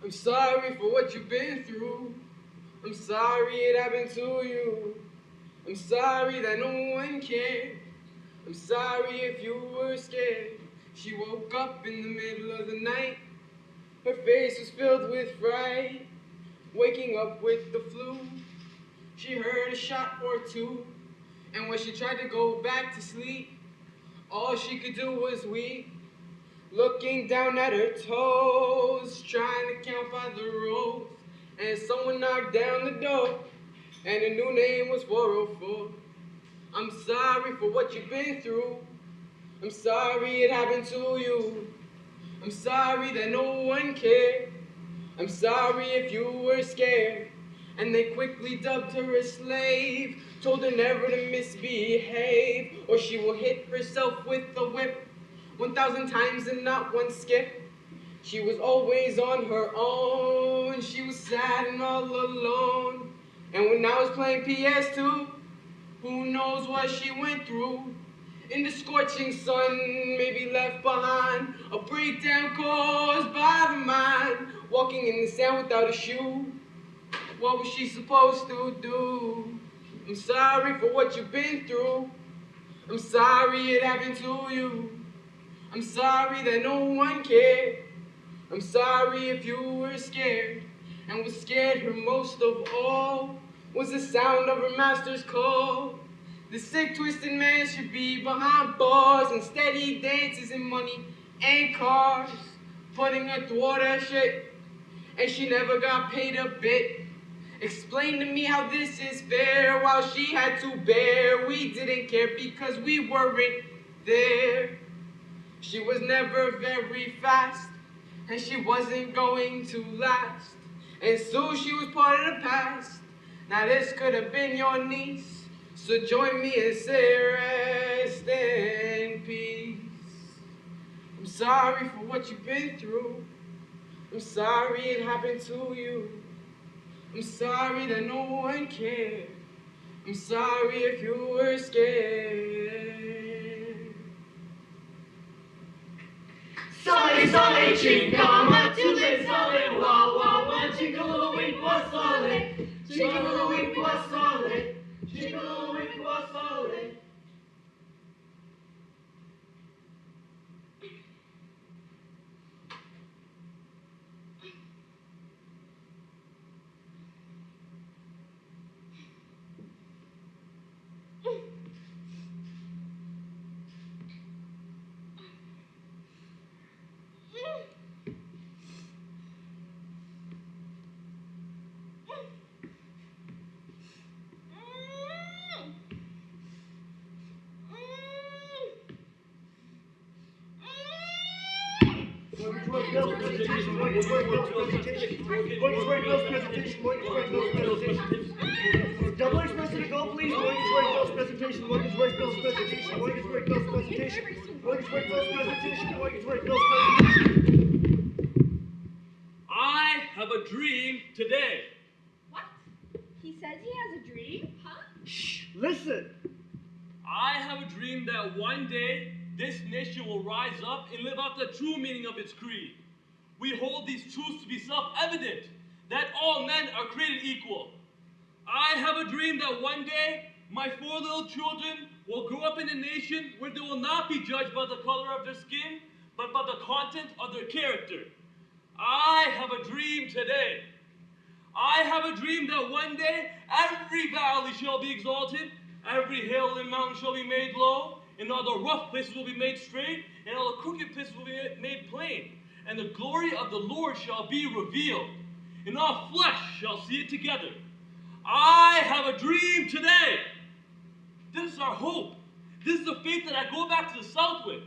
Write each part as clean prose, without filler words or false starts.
I'm sorry for what you've been through. I'm sorry it happened to you. I'm sorry that no one cared. I'm sorry if you were scared. She woke up in the middle of the night. Her face was filled with fright. Waking up with the flu. She heard a shot or two. And when she tried to go back to sleep, all she could do was weep. Looking down at her toes, trying to count by the rows. And someone knocked down the door, and a new name was 404. I'm sorry for what you've been through. I'm sorry it happened to you. I'm sorry that no one cared. I'm sorry if you were scared. And they quickly dubbed her a slave, told her never to misbehave, or she will hit herself with a whip 1,000 times and not one skip. She was always on her own. She was sad and all alone. And when I was playing PS2, who knows what she went through? In the scorching sun, maybe left behind, a breakdown caused by the mind. Walking in the sand without a shoe, what was she supposed to do? I'm sorry for what you've been through. I'm sorry it happened to you. I'm sorry that no one cared. I'm sorry if you were scared. And what scared her most of all was the sound of her master's call. The sick, twisted man should be behind bars. Instead he dances in money and cars, putting her through all that shit, and she never got paid a bit. Explain to me how this is fair while she had to bear. We didn't care because we weren't there. She was never very fast, and she wasn't going to last. And so she was part of the past. Now this could have been your niece, so join me and say rest in peace. I'm sorry for what you've been through. I'm sorry it happened to you. I'm sorry that no one cared. I'm sorry if you were scared. Solly, solly, chingama, tule, solly, wah, wah, wah, jingle, wink, wah, solly, jingle, wink, wah, solly, jingle, wink, wah, solly. Double express to go, please. Mortgage rate bills presentation. Mortgage rate bills presentation. Mortgage rate bills presentation. Mortgage rate bills presentation. Mortgage rate bills presentation. I have a dream today. What? He says he has a dream? Huh? Shh, listen. I have a dream that one day this nation will rise up and live out the true meaning of its creed. We hold these truths to be self-evident, that all men are created equal. I have a dream that one day my 4 little children will grow up in a nation where they will not be judged by the color of their skin, but by the content of their character. I have a dream today. I have a dream that one day every valley shall be exalted, every hill and mountain shall be made low, and all the rough places will be made straight, and all the crooked places will be made plain. And the glory of the Lord shall be revealed, and all flesh shall see it together. I have a dream today. This is our hope. This is the faith that I go back to the south with.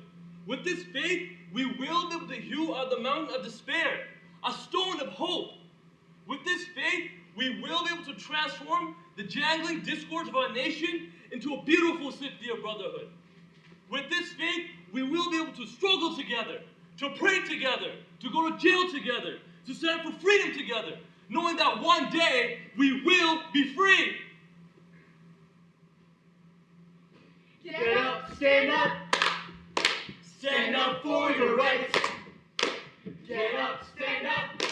With this faith, we will be able to hew out the mountain of despair, a stone of hope. With this faith, we will be able to transform the jangling discords of our nation into a beautiful symphony of brotherhood. With this faith, we will be able to struggle together, to pray together, to go to jail together, to stand for freedom together, knowing that one day we will be free. Get up, stand up. Stand up for your rights. Get up, stand up.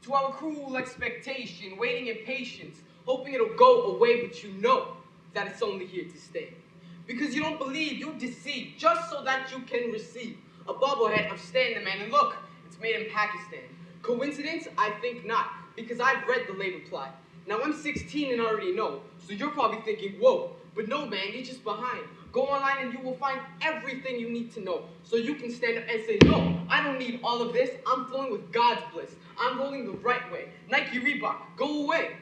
To our cruel expectation, waiting in patience, hoping it'll go away, but you know that it's only here to stay. Because you don't believe, you deceive, just so that you can receive a bobblehead of Stan the Man. And look, it's made in Pakistan. Coincidence? I think not, because I've read the label plot. Now I'm 16 and already know, so you're probably thinking, whoa, but no man, you're just behind. Go online and you will find everything you need to know, so you can stand up and say, no, I don't need all of this, I'm flowing with God's bliss. I'm rolling the right way. Nike, Reebok, go away.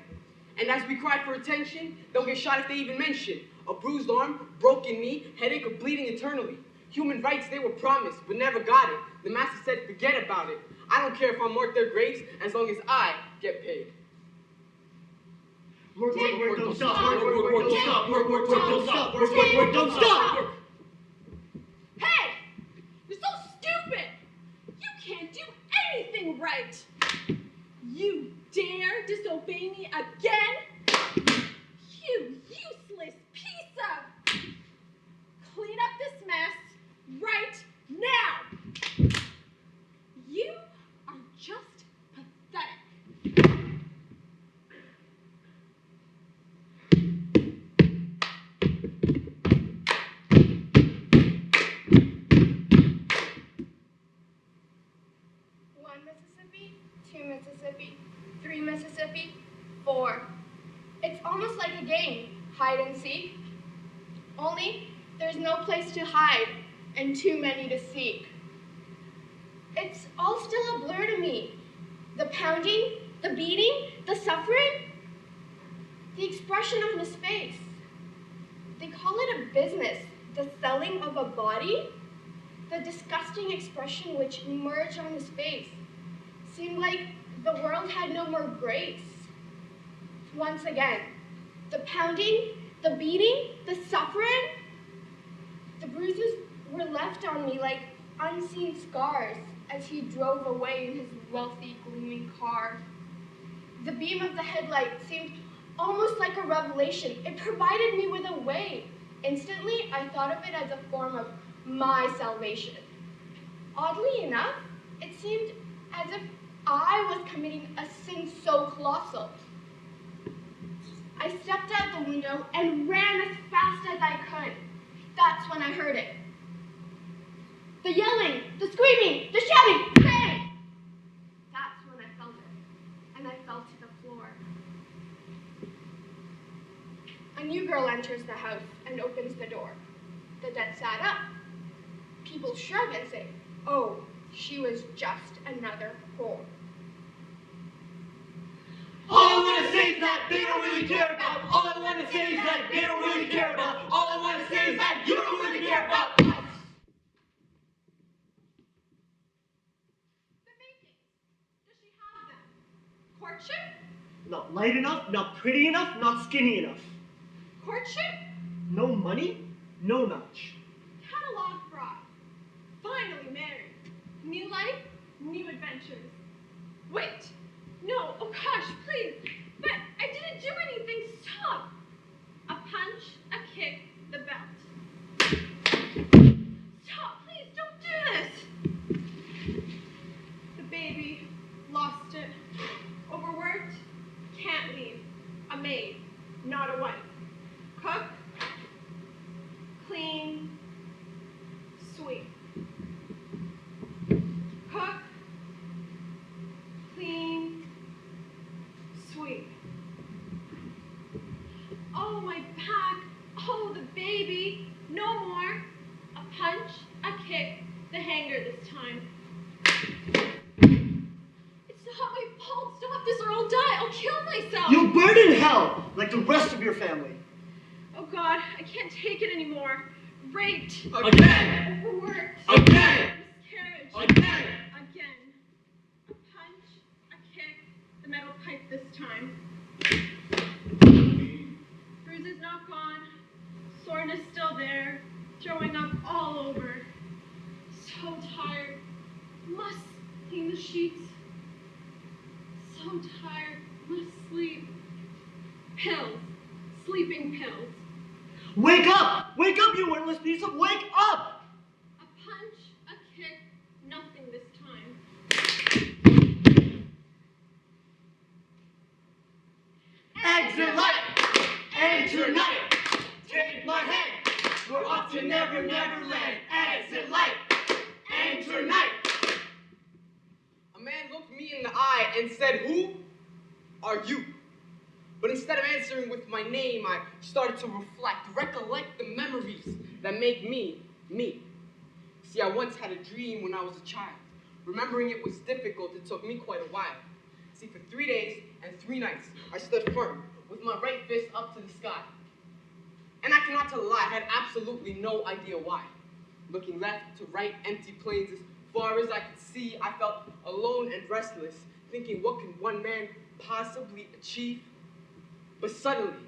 And as we cry for attention, they'll get shot if they even mention a bruised arm, broken knee, headache, or bleeding eternally. Human rights, they were promised, but never got it. The master said, forget about it. I don't care if I mark their graves, as long as I get paid. Work, don't stop. Work, don't stop. Work, don't stop. Work, don't stop. Hey! You're so stupid! You can't do anything right! You dare disobey me again? You useless piece of... Clean up this mess right now! You are just pathetic. Mississippi, 2 Mississippi, 3 Mississippi, 4. It's almost like a game, hide and seek. Only there's no place to hide and too many to seek. It's all still a blur to me. The pounding, the beating, the suffering, the expression on his face. They call it a business, the selling of a body. The disgusting expression which emerged on his face seemed like the world had no more grace. Once again, the pounding, the beating, the suffering, the bruises were left on me like unseen scars as he drove away in his wealthy, gleaming car. The beam of the headlight seemed almost like a revelation. It provided me with a way. Instantly, I thought of it as a form of my salvation. Oddly enough, it seemed as if I was committing a sin so colossal. I stepped out the window and ran as fast as I could. That's when I heard it. The yelling, the screaming, the shouting, bang! That's when I felt it, and I fell to the floor. A new girl enters the house and opens the door. The dead sat up. People shrug and say, oh, she was just another whore. All I want to say is that they don't really care about. All I want to say is that they don't really care about. All I want to say is that you don't really care about us. The makings. Does she have them? Courtship? Not light enough, not pretty enough, not skinny enough. Courtship? No money, no knowledge. Catalog fraud. Finally married. New life, new adventures. Wait! No, oh gosh, please. But I didn't do anything. Stop. A punch, a kick, the belt. Stop, please, don't do this. The baby, lost it. Overworked, can't leave. A maid, not a wife. Cook, clean, sweep. Cook, clean, sweep. Oh, my back. Oh, the baby. No more. A punch, a kick, the hanger this time. It's not my fault. Stop this or I'll die. I'll kill myself. You'll burn in hell, like the rest of your family. Oh, God. I can't take it anymore. Raped. Again! Overworked. Again! Miscarriage. Again! Again. A punch, a kick, the metal pipe this time. Bruises not gone, soreness still there, throwing up all over. So tired, must clean the sheets. So tired, must sleep. Pills, sleeping pills. Wake up! Wake up, you worthless piece of... Wake up! A punch, a kick, nothing this time. Exit light. Enter night. Take my hand. We're off to Never Never Land. Exit light. Enter night. A man looked me in the eye and said, "Who are you?" But instead of answering with my name, I started to recollect the memories that make me, me. See, I once had a dream when I was a child. Remembering it was difficult, it took me quite a while. See, for 3 days and 3 nights, I stood firm, with my right fist up to the sky. And I cannot tell a lie, I had absolutely no idea why. Looking left to right, empty plains as far as I could see, I felt alone and restless, thinking, what can one man possibly achieve? But suddenly,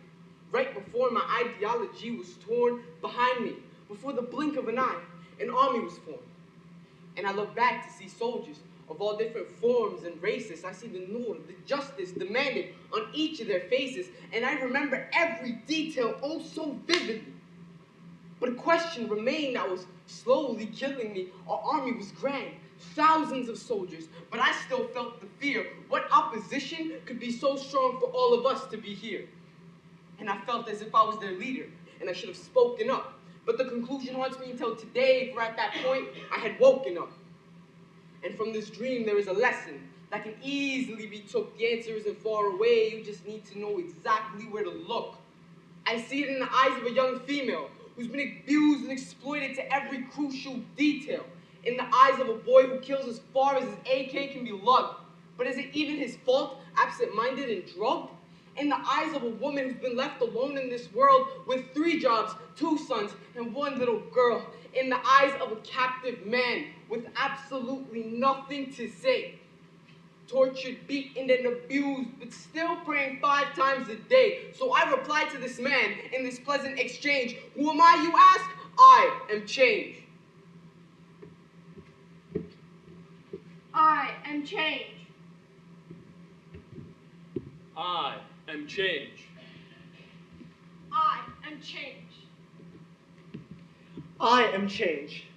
right before my ideology was torn, behind me, before the blink of an eye, an army was formed. And I look back to see soldiers of all different forms and races. I see the nur, the justice demanded on each of their faces, and I remember every detail oh so vividly. But a question remained that was slowly killing me. Our army was grand, thousands of soldiers, but I still felt the fear. What opposition could be so strong for all of us to be here? And I felt as if I was their leader, and I should have spoken up. But the conclusion haunts me until today, for at that point, I had woken up. And from this dream, there is a lesson that can easily be took. The answer isn't far away, you just need to know exactly where to look. I see it in the eyes of a young female who's been abused and exploited to every crucial detail. In the eyes of a boy who kills as far as his AK can be lugged. But is it even his fault, absent-minded and drugged? In the eyes of a woman who's been left alone in this world with 3 jobs, 2 sons, and 1 little girl. In the eyes of a captive man with absolutely nothing to say. Tortured, beaten, and abused, but still praying 5 times a day. So I replied to this man in this pleasant exchange, "Who am I, you ask? I am change." I am change. I am change. I am change. I am change.